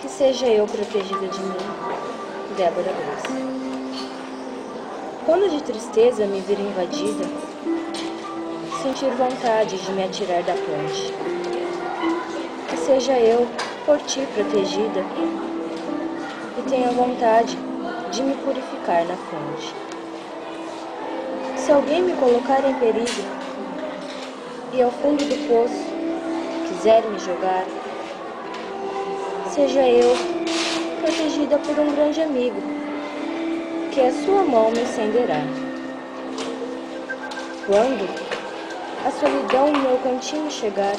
que seja eu protegida de mim. Débora Grace. Quando de tristeza me vir invadida, sentir vontade de me atirar da ponte, que seja eu por ti protegida e tenha vontade de me purificar na fonte. Se alguém me colocar em perigo e ao fundo do poço quiser me jogar, seja eu protegida por um grande amigo, que a sua mão me estenderá. Quando a solidão no meu cantinho chegar,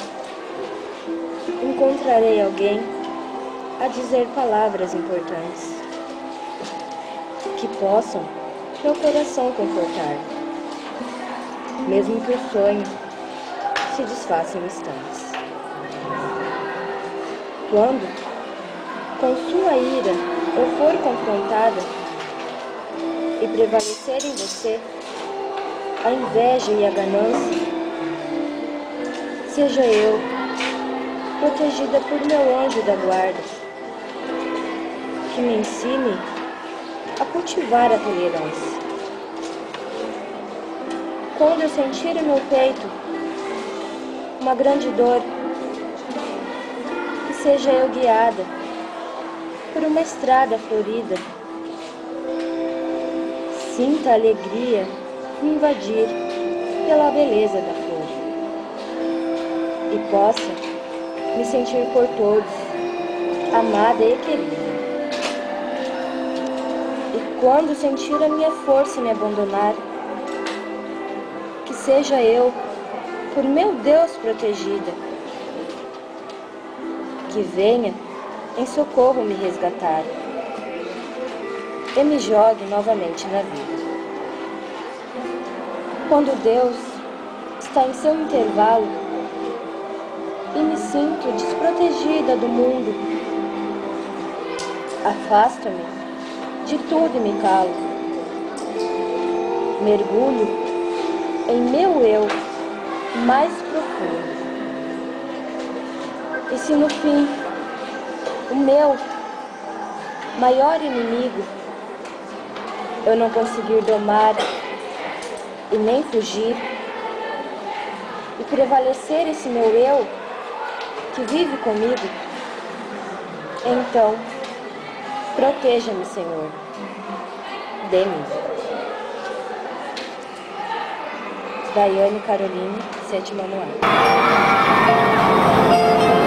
encontrarei alguém a dizer palavras importantes, que possam meu coração confortar, mesmo que o sonho se desfaça em instantes. Quando, com sua ira, eu for confrontada e prevalecer em você a inveja e a ganância, seja eu protegida por meu anjo da guarda, que me ensine a cultivar a tolerância. Quando eu sentir em meu peito uma grande dor, que seja eu guiada por uma estrada florida, sinta a alegria me invadir pela beleza da flor e possa me sentir por todos amada e querida. E quando sentir a minha força me abandonar, que seja eu por meu Deus protegida, que venha em socorro me resgatar e me jogue novamente na vida. Quando Deus está em seu intervalo e me sinto desprotegida do mundo, afasta-me de tudo e me calo. Mergulho em meu eu mais profundo. E se no fim o meu maior inimigo eu não conseguir domar e nem fugir, e prevalecer esse meu eu que vive comigo, então proteja-me, Senhor, de mim. Daiane Caroline, 7º ano A.